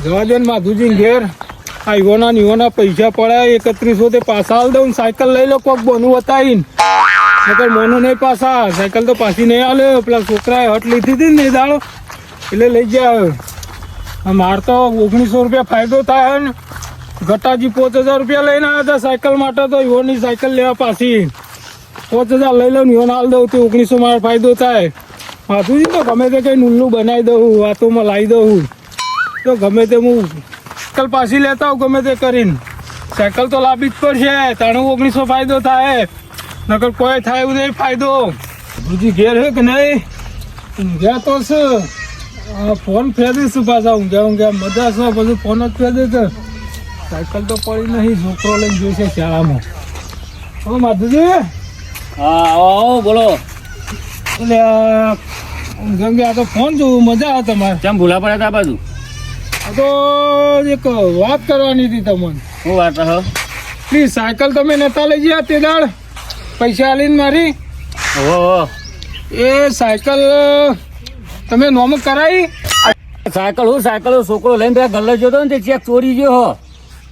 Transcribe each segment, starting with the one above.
જવા દે ને માધુજી ઘેર આ યુવાના પૈસા પડ્યા 3100 તે પાછા હાલ દઉં સાયકલ લઈ લો કોક બોનું બતાવીને નકર મોનું નહીં પાછા સાયકલ તો પાછી નહીં હાલે પેલા છોકરાએ હટ લીધી હતી ને દાડો એટલે લઈ ગયા મારે તો 1900 રૂપિયા ફાયદો થાય ને ઘટાજી 5000 રૂપિયા લઈને આવ્યા હતા સાયકલ માટે તો યુવાની સાયકલ લેવા પાછી 5000 લઈ લઉં યુવાન હાલ દઉં તો 1900 મારો ફાયદો થાય માધુજી તો ગમે તે કંઈ નુલ્લું બનાવી દઉં વાતોમાં લાવી દઉં તો ગમે તે હું સાયકલ પાછી લેતા હોઉં ગમે તે કરીને સાયકલ તો લાવવી જ પડશે 1900 ફાયદો થાય નકર કોઈ થાય એવું નહીં ફાયદો બીજી ઘેર હે કે નહીં ઊંઘ્યા તો છે ફોન ફેરીશું પાછા ઊંઘ્યા મજા છે બધું ફોન જ ફેરી છે સાયકલ તો પડી નહીં છોકરો લઈને જોઈશે શાળામાં હવે માધુજી હા આવો બોલો એટલે ઊંઘ્યા તો ફોન જોવું મજા આવે તમારે કેમ ભૂલા પડ્યા હતા બાજુ આ તો એક વાત કરવાની હતી તમને શું વાત હો પ્લીઝ સાયકલ તમે નતા લઈ ગયા તે દાડ પૈસા આલીને મારી હો એ સાયકલ તમે નોમ કરાવી સાયકલ છોકરો લઈને ત્યાં ગલ્લો જોતો ને તે ચેક ચોરી ગયો હો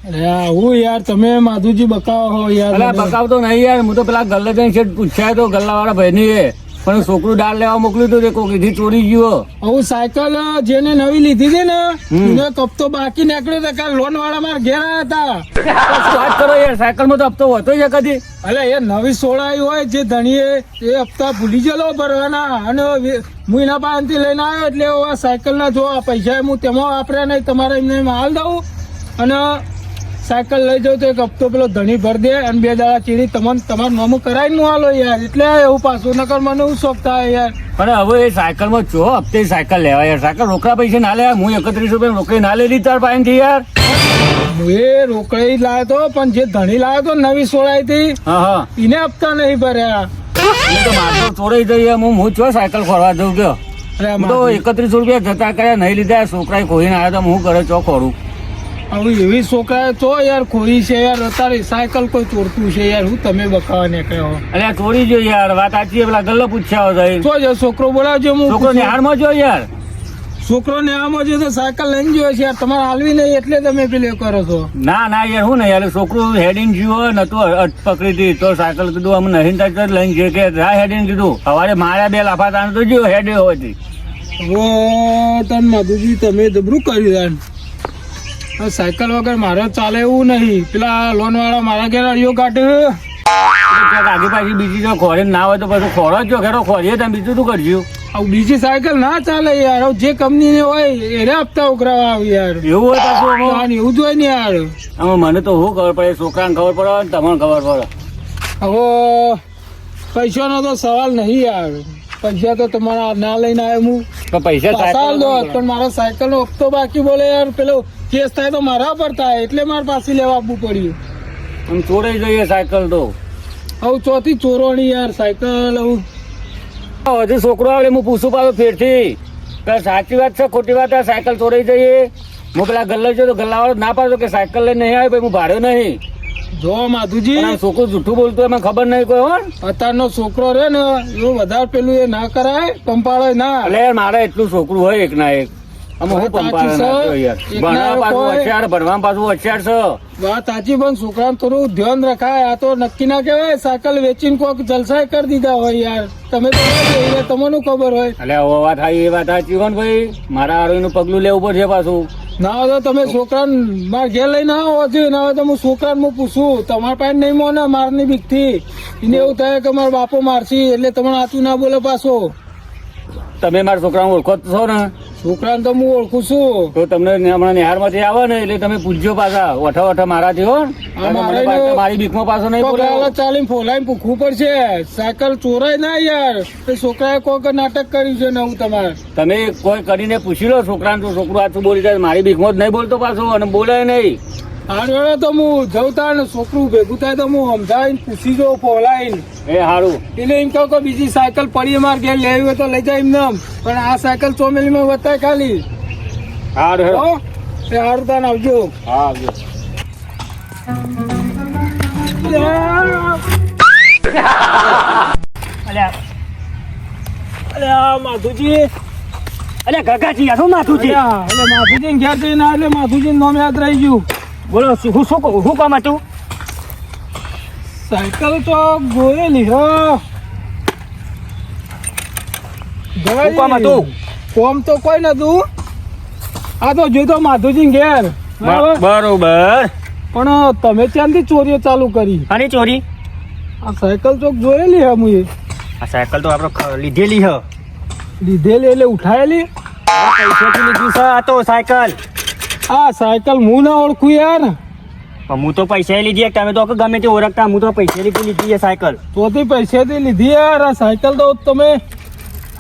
અરે હું યાર તમે માધુજી બકાવો હો યાર અલા બકાવતો નહીં યાર હું તો પેલા ગલ્લે જઈને છે પૂછ્યા તો ગલ્લાવાળા ભાઈને પણ છોકરું દાળ લેવા મોકલ્યું હતું કોઈ કીધી ચોરી ગયો હું સાયકલ જેને નવી લીધી હતી ને એને કપતો બાકી નીકળ્યો તો કાલ લોન વાળા મારા ઘેર આવ્યા હતા વાત કરો યાર સાયકલ માં તો હપ્તો હોતો છે કદી અલે એ નવી સોળાઈ હોય જે ધણીએ એ હપ્તા ભૂલી ગયેલો ભરવાના અને હું એના પાસેથી લઈને આવ્યો એટલે આ સાયકલ ના જો આ પૈસા હું તેમાં વાપર્યા નહીં તમારે એમને હાલ દઉં અને સાયકલ લઈ જાઉં તો એક હપ્તો પેલો ધણી ભર દે અને 2 દાડા ચીડી તમારું નામું કરાવીને હું હાલો યાર એટલે એવું પાછું નકર મને એવું શોખ થાય યાર પણ હવે એ સાયકલ માં ચો હપ્તે સાયકલ લેવા યાર સાયકલ રોકડા પૈસા ના લેવા હું 31 રૂપિયા રોકડી ના લેલી તાર પાસેથી યાર હું એ રોકડી લાવ્યો તો પણ જે ધણી લાવ્યો તો નવી સોળાઈ હતી હા એને હપ્તા નહીં ભર્યા હું તો મારતો ચોરાઈ જઈએ હું છો સાયકલ ખોરવા જઉં ગયો હું તો 31 રૂપિયા જતા કર્યા નહીં લીધા છોકરાએ ખોઈને આવ્યા તો હું ઘરે ચો ખોરું હવે એવી છોકરા તો યાર ખોઈ છે યાર અત્યારે સાયકલ કોઈ ચોરતું છે યાર હું તમે બકાવા નીકળ્યો અલ્યા ચોરી જો યાર વાત સાચી પેલા ગલ્લો પૂછ્યા હોય જો જો છોકરો બોલાવજો હું છોકરો નિહાળમાં જો યાર છોકરો ને આમ જો તો સાયકલ લઈને જોયો છે યાર તમારે હાલવી નહીં એટલે તમે પેલે કરો છો ના યાર હું ને યાર છોકરું હેડીને જીવો નતું પકડી હતી તો સાયકલ કીધું અમે નહીં થાય લઈને જઈએ કે હેડીને કીધું સવારે માર્યા 2 લાફા તાણ તો જો હેડ્યો હતી હવે તન માધુજી તમે જબરું કર્યું યાર સાયકલ વગર મારે ચાલે એવું નહીં પેલા લોન વાળા મારા ઘેર અડિયો કાઢ્યો આગી પાછી બીજી જો ખોરે ના હોય તો પછી ખોરો જ જો ખેડો ખોરીએ તમે બીજું શું કરજો બીજી સાયકલ ના ચાલે યાર જે કંપની ની હોય એને હપ્તા ઉઘરાવા આવે યાર એવું હોય પાછું એવું જ હોય ને યાર આમાં મને તો શું ખબર પડે છોકરાને ખબર પડે ને તમને ખબર પડે હવે પૈસાનો તો સવાલ નહીં યાર પૈસા તો તમારા ના લઈને આવ્યો હું તો પૈસા પણ મારા સાયકલ નો હપ્તો બાકી બોલે યાર પેલો કેસ થાય તો મારા પર થાય એટલે મારે પાછી લેવા આપવું પડ્યું આમ ચોરાઈ જઈએ સાયકલ તો હવે ચોથી ચોરોણી યાર સાયકલ હજુ છોકરો આવે હું પૂછું પાછું ફેરથી સાચી વાત છે ખોટી વાત સાયકલ ચોરાઈ જઈએ હું પેલા ગલ્લો જો તો ગલ્લાવાળો ના પાડતો કે સાયકલ લઈને નહીં આવે હું ભાડ્યો નહીં જો માધુજી છોકરું જૂઠું બોલતું એમાં ખબર નહીં કોઈ હો અત્યારનો છોકરો રે ને એવું વધારે પેલું એ ના કરાય પંપાળે ના એટલે મારે એટલું છોકરું હોય એક ના એક અમે હું પંપાળે ભણવા પાછું હોશિયાર છે વાત સાચી પણ છોકરાને થોડું ધ્યાન રખાય આ તો નક્કી ના કહેવાય સાયકલ વેચીને કોઈક જલસાય કરી દીધા હોય યાર તમે તો તમને ખબર હોય એટલે વાત થાય એ વાત સાચી હોય ને ભાઈ મારા આરોગ્યનું પગલું લેવું પડશે પાછું ના હોય તો તમે છોકરાને મારા ઘેર લઈને આવો છો ના હોય તો હું છોકરાને હું પૂછું તમારા પાસે નહીં મોને મારની બીક થી એને એવું થાય કે મારા બાપો મારશી એટલે તમને આચું ના બોલે પાછો તમે મારા છોકરાને ઓળખો છો ને છોકરાને તો હું ઓળખું છું તો તમને હમણાં નિહાર માંથી આવે ને એટલે તમે પૂછજો પાછા ઓઠા મારાથી હો મારી બીકમાં પાછો નહીં બોલે ચાલીને ફોલાઈને પૂછવું પડશે સાયકલ ચોરાય ના યાર છોકરાએ કોઈક નાટક કર્યું છે નવું તમારે તમે કોઈ કરીને પૂછી લો છોકરાને તો છોકરું આછું બોલી જાય મારી બીકમાં જ નહીં બોલતો પાછો અને બોલે નહીં હાડવેળે તો હું જવતા ને છોકરું ભેગું થાય તો હું સમજાવીને પૂછી જો ફોલાઈને એ સારું એટલે એમ કહું કે બીજી સાયકલ પડી મારે ઘેર લેવી હોય તો લઈ જાય એમને પણ આ સાયકલ ચોમેલીમાં બતાય ખાલી સારું એ સારું તાન આવજો હા આવજો અલ્યા માધુજી અલે ગગાજી આ શું માથુજી અલ્યા, એટલે માધુજીને ઘેર જઈને આ એટલે માધુજીનું નામ યાદ રહી ગયું. બોલો શું કામ હતું? સાયકલ તો ગોયેલી હો. શું કામ હતું? કોમ તો કોઈ નતું. આ તો જોઈતો માધુજીને ઘેર. બરાબર? બરોબર. પણ તમે ત્યાંથી ચોરીઓ ચાલુ કરી. આની ચોરી? આ સાયકલ ચોક જોયેલી હે મુએ. આ સાયકલ તો આપણે લીધેલી હ. લીધેલી એટલે ઉઠાયેલી. પૈસાથી લીધી છે આ તો સાયકલ. આ સાયકલ હું ના ઓળખું યાર. પણ હું તો પૈસા લીધી તમે તો ગમે તે ઓળખતા હું તો પૈસા લીધી છે સાયકલ. તોથી પૈસેથી લીધી યાર. આ સાયકલ તો તમે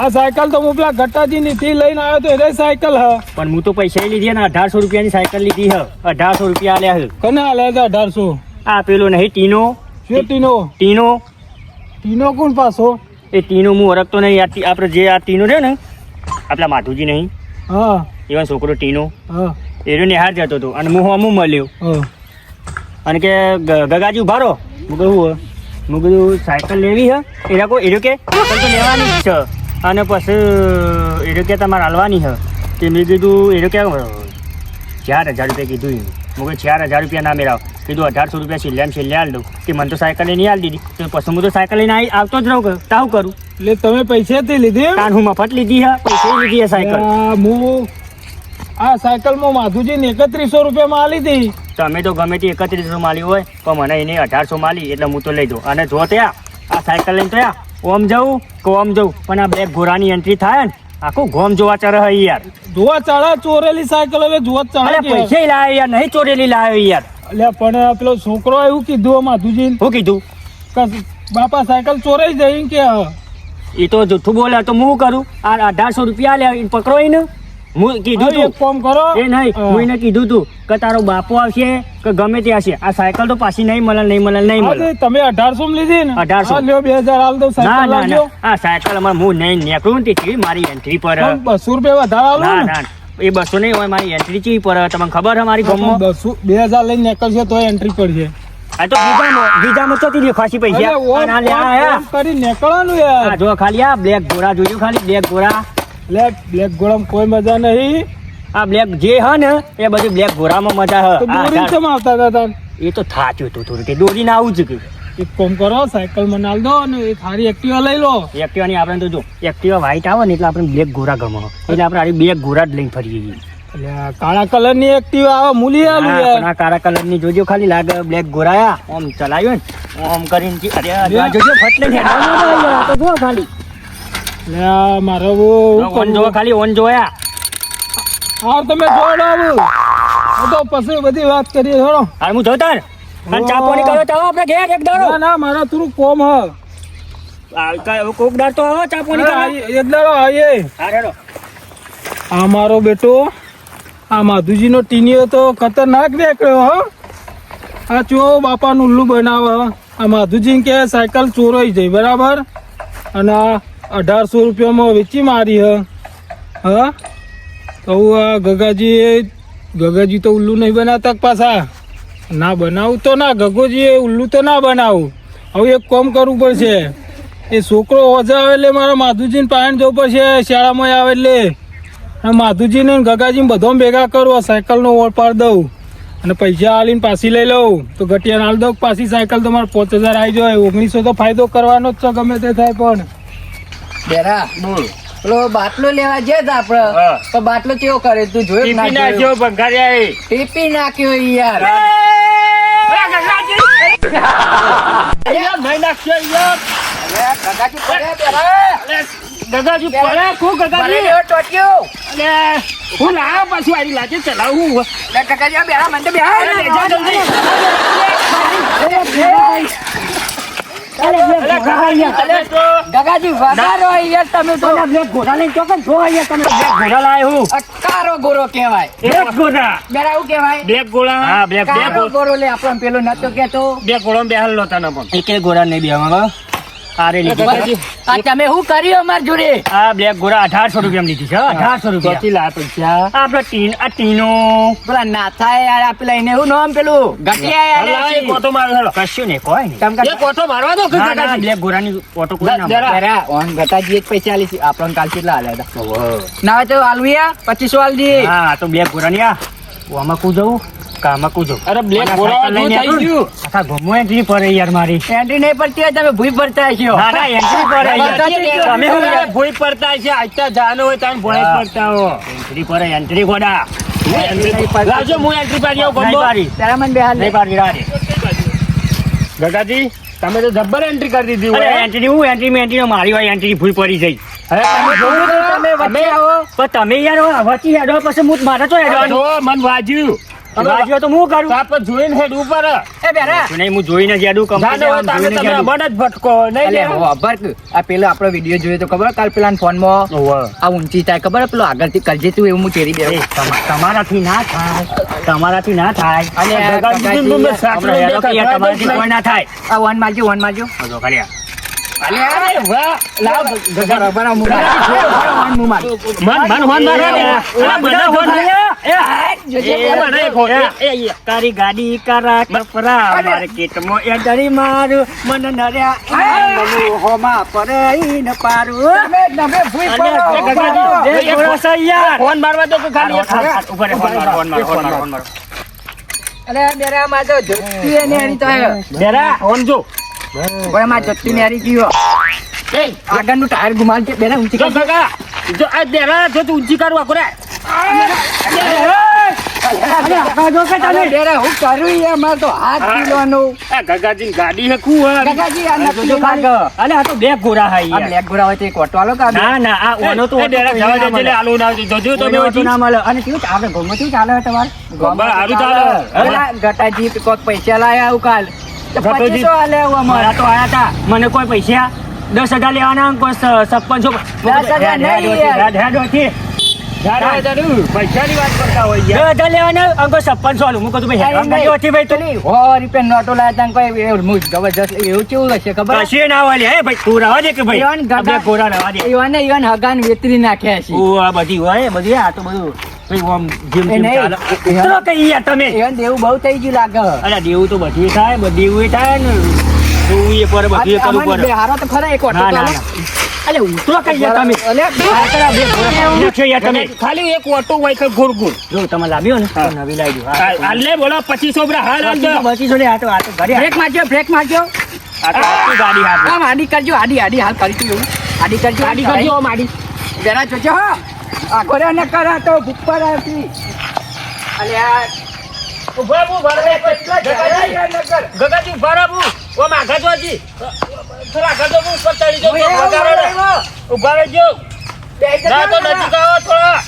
આ સાયકલ તો હું પેલા ગટ્ટાજી નીથી લઈને આવ્યો તો એને સાયકલ હ. પણ હું તો પૈસા લીધી ને 1800 રૂપિયાની સાયકલ લીધી હ. 1800 રૂપિયા આલ્યા છે. કને આલ્યા હતા 1800? આ પેલો નહીં ટીનો. શું ટીનો? ટીનો. ટીનો કોણ પાછો? એ ટીનો હું ઓળખતો નહીં. આપણે જે આ ટીનો છે ને આપણા માધુજી નહીં હા એવા છોકરો ટીનો હા એનો નિહાર જતો હતો અને હું હમું મળ્યો હા. અને કે ગગાજી ઉભા રહો. હું કીધું સાયકલ લેવી હે. એનો કે સાયકલ તો લેવાની જ છે અને પછી એનો કે તમારે હાલવાની હે. તે મેં કીધું એનો કે 4000 રૂપિયા કીધું એને. હું કહ્યું 4000 રૂપિયા ના મેળાવ. કીધું 1800 રૂપિયા છેલ્લે હાલ દઉં. કે મને તો સાયકલ નહીં હાલ દીધી. તો પછી હું તો સાયકલ લઈને આવતો જ રહું. તાવું કરું એટલે તમે પૈસેથી લીધી? કાન હું મફત લીધી હે. પૈસા લીધી હે સાયકલ. હું આ સાયકલમાં માધુજીને 3100 રૂપિયામાં આલી હતી. તમે તો ગમે તે 3100 માલી હોય પણ મને એને 1800 માલી એટલે હું તો લઈ દઉં. અને જો ત્યાં આ સાયકલ લઈને તો ઓમ જવું કે ઓમ જવું પણ આ બ્લેક ઘોડાની એન્ટ્રી થાય ને આખું ગોમ જોવા ચડે હે યાર. જોવા ચડા ચોરેલી સાયકલ હવે જોવા અરે ચડા. પૈસા લાવ્યો યાર નહીં ચોરેલી લાવ્યો યાર. એટલે પણ પેલો છોકરો એવું કીધું માધુજી શું કીધું? બાપા સાયકલ ચોરાઈ જાય એમ કે. એ તો જૂઠું બોલે તો હું કરું? આ 1800 રૂપિયા લે પકડો એને. હું કીધું હવે એક કામ કરો. એ નહીં હું એને કીધું તું કે તારો બાપો આવશે કે ગમે તે આવશે આ સાયકલ તો પાછી નહીં મળે. તમે 1800 લીધી ને? 1800. હા, લ્યો 2000 હાલ દો. ના સાયકલ ના લાવજો. ના આ સાયકલ અમારે હું નહીં નીકળું ને તે મારી એન્ટ્રી પર. પણ 200 રૂપિયા વધારે આલો ના ને? ના એ 200 નહીં હોય મારી એન્ટ્રી ચી પર તમને ખબર છે મારી ગામમાં. 2000 લઈને નીકળશે તો એન્ટ્રી પડશે. આ તો બીજામાં ચોથી દે ખાસી પૈસા. અરે, ઓમ- અને આ લે આ ઓમ આ. કરી નીકળવાનું યાર. આ જો ખાલી આ બ્લેક ઘોડા જોજો ખાલી બ્લેક ઘોડા. બ્લેક ગોળામાં કોઈ મજા નહીં. આ બ્લેક જે હે ને એ બધી બ્લેક ઘોડામાં મજા તો હે. દોરી કેમ આવતા હતા તાર? એ તો થાચ્યું તું થોડું કે દોરીને આવું જ કે એક કામ કરો, સાયકલ માં નાલ દો અને એ થારી એક્ટિવા લઈ લો. એક્ટિવાની આપણે તો જો એક્ટિવા વ્હાઈટ આવે ને એટલે આપણે બ્લેક ઘોડા ગમે એટલે આપણે આ બ્લેક ઘોડા જ લઈને ફરીએ છીએ. એટલે આ કાળા કલર ની એક્ટિવા આવે મૂલી આલું હા, યાર. પણ આ કાળા કલર ની જોજો ખાલી લાગે બ્લેક ઘોડા આમ ચલાવ્યો ને ઓમ કરીને અરે આ જોજો ફટલે ને આ તો જો ખાલી એટલે આ મારે બહુ ઓન જો ખાલી ઓન જોયા. હા તમે જોડાવું તો પછી બધી વાત કરીએ. થોડો હાલ હું જોતા ને અને ચા પાણી કરો ચાલો આપણે ઘેર એક દાડો. ના ના મારા થોડું કોમ હ. કોક દાડ તો આવો ચા પાણી કરો. એક દાડો આવીએ. હા હેડો. આ મારો બેટો આ માધુજી નો ટીનીઓ તો ખતરનાક નીકળ્યો હો. આ ચો બાપાનું ઉલ્લુ બનાવે. આ માધુજી કે સાયકલ ચોરાઈ જાય બરાબર અને આ 1800 રૂપિયામાં વેચી મારી હ. હા તો આ ગગાજી તો ઉલ્લુ નહીં બનાવતા પાછા. ના બનાવું તો ના ગગોજી ઉલ્લુ તો ના બનાવું. હવે એક કામ કરવું પડશે. એ છોકરો ઓજા આવે એટલે મારા માધુજીને પાણી જવું પડશે. શાળામાં આવે એટલે માધુજીને ગગાજીને બધો ભેગા કરું. સાયકલનો ઓળ પાડ દઉં અને પૈસા આલીને પાછી લઈ લઉં તો ગટિયાને હાલ દઉં. પાછી સાયકલ તો મારે 5000 આવી જાય. 1900 તો ફાયદો કરવાનો જ છે ગમે તે થાય. પણ બેરા બોલ. પેલો બાટલો લેવા જે જ આપડે હા. તો બાટલો કેવો કરે તું જોયો કે ના ટીપી જોયો? નાખ્યો ભંગારિયા. ટીપી નાખ્યો ઈ યાર. ભાઈ નાખ્યો યાર. અરે, ગગાજી પડ્યા બેરા. ગગાજી પડે ખૂબ મને ગગાજી. લેવો ટોટ્યો. અલે હું લાવ પાછું આરી લાગે ચલાવું. લે, ગગાજી, આ બેરા મને તો બેહાડ. અરે લેજા જલ્દી. ગગાજી વગાડો યાર તમે તો. અકારો ગોરો કહેવાય. બેરા એવું કહેવાય. કારો ગોરો લે આપણો પેલો નતો કેતો. એક ગોળા નહીં બેહવા આરે લીધી છે. આ તમે શું કર્યું અમાર જોડે? આ બ્લેક ગોરા 1800 રૂપિયામાં લીધી છે 1800 રૂપિયા. ચોથી લા પૈસા આપડે ટીનો પેલા નાથા યાર આ પેલા એને શું નામ પેલું ગટિયા યાર અલા, એ કોટો મારો હેડો. કશું નહીં કોઈ નહીં. તમ એ કોટો મારવા દો કે ના, ના, કાકાજી? બ્લેક ગોરાની ઓટો કોઈ ના જરા. મારે. જરા ઓન ગટાજી જ પૈસા આલી છે આપણને કાલ કેટલા આલ્યા હતા ના હોય તો આલવીયા 2500 આલજી. હા આ તો બ્લેક ગોરાની આ આમાં કું જવું કામાં કું જવું. અરે બ્લેક મને ગોરા સાયકલ લઈને થઈ ગયું. આખા ગમો એન્ટ્રી પડે યાર મારી. એન્ટ્રી નહીં પડતી હોય તમે ભૂઈ પડતા હશો. ના ના એન્ટ્રી પડે યાર. તમે શું અરે, યાર? ભોય પડતા છે આજતા જાનો હોય તાન ભોય હા. પડતા હો. એન્ટ્રી પડે એન્ટ્રી ગોડા. લાવજો હું એન્ટ્રી પાડી આવું નહીં ગમો. પાડી. તારા મને બે હાલ નહીં પાડી રાડે. ગગાજી તમે તો જબ્બર એન્ટ્રી કરી દીધી અરે હોય. એન્ટ્રી હું એન્ટ્રી મેં એન્ટ્રી મારી હોય એન્ટ્રી ભૂલ પડી જઈ. હવે તમે જોવું તો તમે વચ્ચે આવો. પણ તમે યાર વચ્ચે હેડો પછી હું મારે તો હેડવાનું. જો મન વાજ્યું વાજ્યો તો હું કરું. તાપ જોઈને હેડ ઉપર એ બેરા નહીં હું જોઈને જ હેડું જાનો હોય તાને તમે કંપની. અમને જ ભટકો નહીં અલે લેવું. હો અભર આ પેલો આપણો વિડિયો જોયો તો ખબર કાલ પેલા ફોનમાં આ ઊંચી થાય ખબર પેલો આગળથી કરજે તું એવું હું ચેરી દે તમારાથી ના થાય તમારાથી ના થાય. અને આ ગગાજી ગગાજી, તમે સાચું આપણે હેડો કે યાર દેખાડવા તમારાથી કોઈ ના થાય. આ વન મારજો વન મારજો બધો ખાલી આ. અલે અરે વાહ લાવ બરાબર હું મન હોન મારે ને. ઓલા બધા હોન મારે. જોજે એ મને ખો તારી ગાડી કારા કપરા માર્કેટમાં એ ડરી મારું મન નર્યા મનું હોમાં પરઈ ન પારું. તમે ભૂઈ અને પડો ગગાજી, એ થોડો યાર ફોન મારવા દો કે ખાલી એક હાથ, હાથ, ઉભા રહે, ફોન મારો, ફોન મારો, ફોન મારો, ફોન મારો. અલે બેરા માં તો જતી એને હરી તો હે બેરા ફોન જો બરા માં જતી ને હરી ગયો એ આગળનું ટાયર ગુમાન કે બેરા ઊંચી જો કાકા જો આ બેરા જો તું ઊંચી કરવા કરે બેરા હું કરું યાર માર તો હાથ કિલોનો આ ગગાજી ગાડી હેકું હે ગગાજી આ નકલી જો લાગ ખાલી. અલે આ તો બે ગોરા હાઈ આ યાર. બ્લેક ગોરા હોય તો એક ઓટો આલો કા ના ના આ ઓનો તો એ બેરા જવા દે એટલે આલુ ના જોજો તમે ઓનો તો ઓછી ના મળે. અને કેવું ચાલે ગમે કેવું ચાલે તમારે ગોબર હારું ચાલે. અલા, ગટાજી કોક પૈસા લાયા આવું કાલ તો ગટાજી. 2500 આલે આવું મારા અમારા તો આયા હતા મને કોઈ પૈસા 10,000 લેવાના કોઈ 5600 10,000 નહીં યાર. પૈસાની વાત કરતા હોય યાર 10,000 લેવાના અંકો 5600 આલું. હું કહું ભાઈ હેરાન કરી હોતી ભાઈ તું. પેલી 100 રૂપિયા નોટો લાયા તા કોઈ એવું મુજ જબરજસ્ત એવું કેવું હશે ખબર કશી ના વાલી હે ભાઈ તું રહેવા દે કે ભાઈ ઈવન ગગા- આપણે ગોરા રહેવા દે. ઈવન હગાન વેતરી નાખ્યા છે ઓ આ બધી હોય બધી આ તો બધું ભાઈ ઓમ જીમ એ જીમ નહીં. ચાલે. ઉતરો કઈ યાર તમે ઈવન દેવું બહુ થઈ ગયું લાગે અરે દેવું તો બધી થાય બધી એવું થાય ને તું એ પર બધું એ કરવું અમને પડે. બેહારો તો ખરા એક ઓટો ના ના ચાલો. ના અલે ઉતરો કઈ યાર તમે અલે, આ બે ગોરા નાખ્યો યાર તમે ખાલી એક ઓટો હોય કે ગુર ગુર જો તમે લાવ્યો ને તો નવી લાવી દો. હાલે બોલો 2500 રૂપિયા હાલ હાલ દો. બચી જોડે આ તો ઘરે બ્રેક મારજો બ્રેક મારજો આ તો આખી ગાડી હાથ આમ આડી કરજો આડી આડી હાલ કરી તું એવું આડી કરજો આડી કરજો, આમ આડી. જરા જોજો હો આખો રે ન કરા તો ભૂખપર હતી અલે આ ઉભા બુ ભરવે ગગાજી ઉભા રહો બુ ઓ માગા જો જી થોડા ગદો બુ ઉપર ચડી જો વગાડો ને. ઉભા રહેજો ના તો નજીક આવો થોડા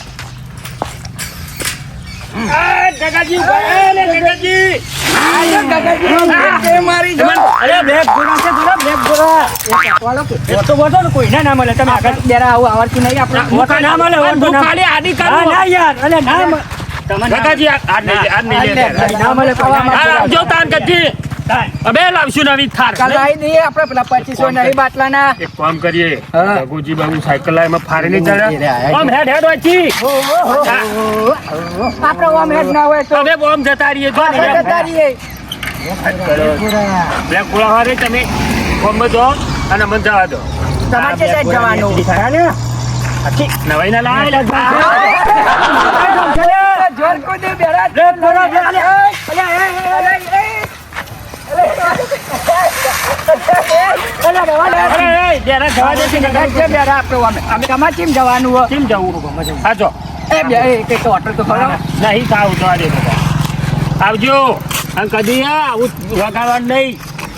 આ ગગાજી ઉભા રહે ને ગગાજી મારી અરે બ્લેક ગોરા છે થોડા બ્લેક ગોરા એ તો બોલો ને કોઈ ના મળે તમે આગળ બેરા આવું આવડતું નહીં આપણે મોટા ના મળે આ ઓન તો તું ના ખાલી આડી ના કરો ના યાર અલે ના તમને ગગાજી આ નહીં લે ના મળે કોઈ ના આ આવજો તાન ગજી અબે લાવશું નવી થાર કાલ આવી દઈએ આપણે પેલા 2500 નહીં બાટલાના એક કામ કરીએ હા. રઘુજી બાબુ સાયકલ લાય માં ફાડીને એ ચડે રહ્યા. ઓમ હેડ હેડ વાંચી આપણે ઓમ હેડ ના હોય તો તમે બોમ જતા રહીએ જો ને આપણે જતા રહીએ. બ્લેક ગોળા વારે તમે બોમ જો અને મન જવા દો તમારે છે સાહેબ જવાનું ખરા ને નવાઈ ના લાય જોર કૂદી બેરા બ્લેક ગોરા બે અલે અરે એ જરા જવા દે છે તમારે કેમ જવાનું હોય? કેમ જવું હા જો એ બે એક ઓટો તો ખરો નહીં ખાવ જવા દે બધા આવજો અને કદી આવું વગાડવાનું નહીં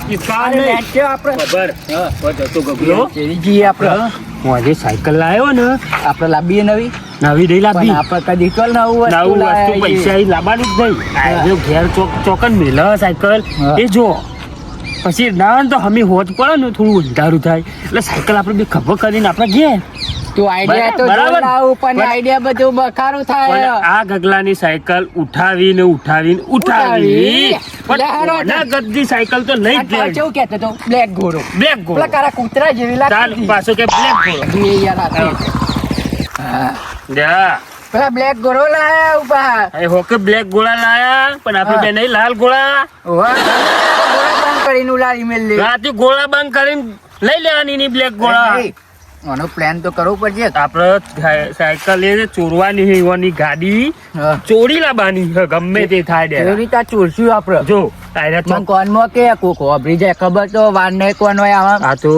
ઈસકાવાનું નહીં નાખ્યો આપણે ખબર જતો ગગલો શેરીજી આપણે હું આજે સાયકલ લાવ્યો ને આપણે લાવીએ નવી નવી નહીં પણ લાવી આપણે કદી કલ નવું નવું વસ્તુ પૈસા અહીં લાવવાનું જ નહીં આ જો ઘેર ચોકન મેલે સાયકલ હા. એ જો પછી ના હોય ને તો હમી હોત પડે ને થોડું અંધારું થાય એટલે સાયકલ આપણે બી ખબર કરીને આપણે ઘેર તું આઈડિયા તો બરાબર. જોર લાવું પણ પણ- આઈડિયા બધું બખારું થાય પણ આ ગગલાની સાયકલ ઉઠાવીને ઉઠાવી લે હારો પણ ના ગદ્દી સાયકલ તો લઈ જ અને લેવી. કેવું કહેતો તો બ્લેક ઘોડો બ્લેક પેલા ઘોડો કારા કૂતરા જેવી ચાલ લાગતી પાછો કે બ્લેક ઘોડો એ યાર હાથી. હા. જા પેલા બ્લેક ઘોડો લાયા ઉપર એ હોકે બ્લેક ગોળા લાયા પણ આપણે હા. બે નહીં લાલ ગોળા વાહ. ઘોડા બંધ કરીને ઉલાળી મેલ લે રાતે ગોળા બંધ કરીને લઈ લેવાની ની બ્લેક ગોળા એ, આનો પ્લાન તો કરવો પડશે આપણે સાયકલ એ ચોરવાની છે એવાની ગાડી હા. ચોરી લાવવાની છે ગમે તે થાય એવી ડેરા. રીતે આ ચોરશું આપડે જો તારે મને કોનમાં કે કોક વાપરી જાય ખબર તો વાર નહીં કોણ હોય આમાં આ તો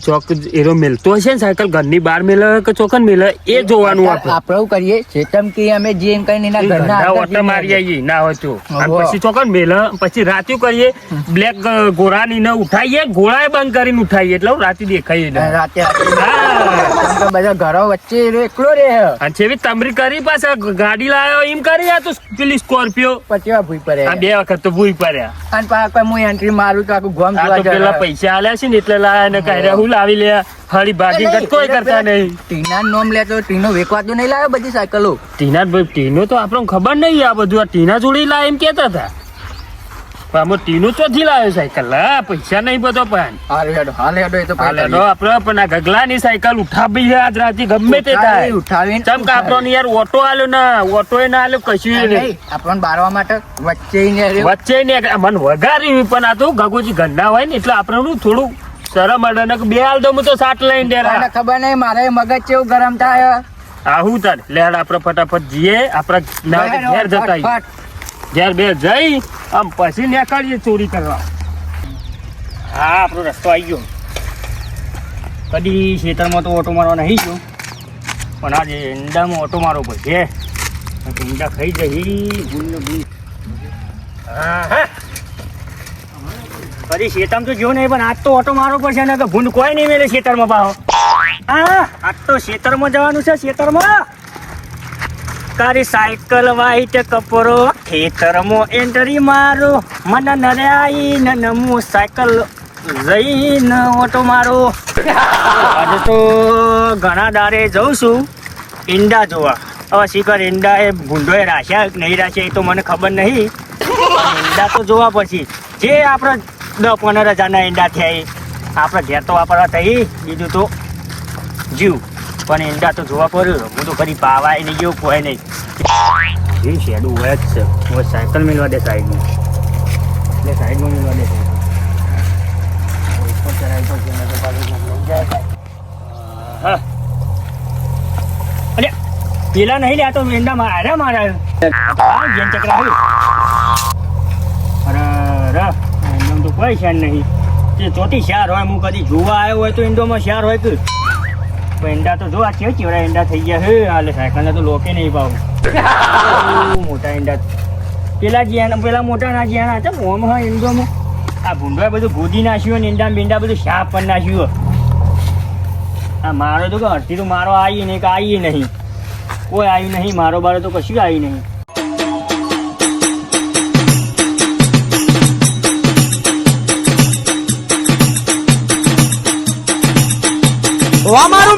ચોક એરો મેલતો હશે ને સાયકલ ઘરની બહાર મેલે કે ચોકન મેલે એ જોવાનું આપણે આપણે શું કરીએ ચેતમ કે અમે જે કઈ એના ઘરના ઘરના આગળ ઓટો મારી આવીએ ના હોય તો અને ઓહો. પછી ચોકન મેલે પછી રાત્યું કરીએ બ્લેક ગોળાની ને ઉઠાઈએ ગોળાએ બંધ કરીને ઉઠાઈએ એટલે રાતે દેખાય જઈએ. ને રાતે હા. કેમ કે બધા ઘરો વચ્ચે એરો એકલો રે અને છેવી તમરી કરી પાછા ગાડી લાયો એમ કરી આ તો પેલી સ્કોર્પિયો પચવા ભૂઈ પડે આ 2 વખત તો ભૂઈ પડ્યા અને પાછા હું એન્ટ્રી મારું તો આખું ગોમ આ તો પેલા પૈસા આલ્યા છે ને એટલે લાયા ને કાંઈ હું લાવી લે હળી ભાગી કર કોઈ કરતા નહીં ટીના નોમ લેતો ટીનો વેકવા તો નહીં લાવ્યો બધી સાયકલો ટીના ભાઈ ટીનો તો આપણને ખબર નહીં આ બધું આ ટીના જોડી લાય એમ કેતા હતા પણ આમાં ટીનો ચોથી લાવ્યો સાયકલ હા પૈસા નહીં બધો પણ હાલ હેડો એ તો હાલે તો આપણે પણ આ ગગલાની સાયકલ ઉઠાવી છે આજ રાતે ગમે તે થાય ઉઠાવીને ચમ કે આપણને યાર ઓટો આલ્યો ના ઓટો એ ના આલ્યો કશું નહીં આપણને બારવા માટે વચ્ચે ને રહ્યો. વચ્ચે ને મને વગાડ્યું પણ આ તો ગગોજી ઘરના હોય ને એટલે આપણે થોડું શરમ અડે ને બે હાલ દો હું તો સાટ લઈને તને ડેરા ખબર નહીં મારે મગજ કેવું ગરમ થાય આવું તાર લેડ આપણે ફટાફટ જઈએ આપણા ઘેર જતા આવીએ. ફટ. ઘેર બે જઈ આમ પછી નીકળીએ ચોરી કરવા હા આપણો રસ્તો આવી ગયો કદી ખેતરમાં તો ઓટો મારવા નહીં ગયો પણ આજે ઈંડામાં ઓટો મારવો પડશે ઈંડા ખાઈ જઈ ગુલ હા હા કદી ખેતરમાં તો જો નહીં પણ આજ તો ઓટો મારવો પડશે ને કે ભૂંડ કોઈ નહીં મેલે ખેતરમાં પાહો હા આજ તો ખેતરમાં જવાનું છે ખેતરમાં તારી સાયકલ વાઈટ કપરો ખેતરમાં એન્ટ્રી મારો મને નરે આઈ ને નમું સાયકલ જઈને ઓટો મારો આજે તો ઘણા દારે જઉં છું ઈંડા જોવા હવે શીખર ઈંડા એ ભૂંડોએ રાખ્યા કે નહીં રાખ્યા એ તો મને ખબર નહીં પણ ઈંડા તો જોવા પછી જે આપણે 10-15 હજારના ઈંડા થયા એ આપણે ઘેર તો વાપરવા થઈ બીજું તો જીવ પણ ઈંડા તો જોવા પડ્યું હું તો ફરી પાવાય નહીં ગયો કોઈ નહીં એ શેડું હોય જ છે હવે સાયકલ મેળવા દે સાઈડમાં એટલે સાઈડમાં મેળવા દે ઉપર ચડાવી તો છે, તો પાછું લઈ જાય. હા અરે પેલા નહીં લે આ તો ઈંડા મારા મારા જેન ચકરા હોય અરે ઈંડોમાં તો કોઈ શાન નહીં તે ચોથી શાર હોય હું કદી જોવા આવ્યો હોય તો ઈંડોમાં શાર હોય કે ઈંડા તો જો આ કેવડા ઈંડા થઈ ગયા હે હાલે સાયકલ તો લોકે નહીં પાવ મોટા ઈંડા પેલા મોટા ના જ્યાં હતા મોમ હા ઈંડોમાં આ ભૂંડોએ બધું ભૂજી નાખ્યું ને ઈંડા બીંડા બધું સાફ કરી નાખ્યું આ મારો તો કે અડધી તો મારો આવી નહીં કે આવી નહીં કોઈ આવ્યું નહીં મારો બારો તો કશું આવી નહીં અમારું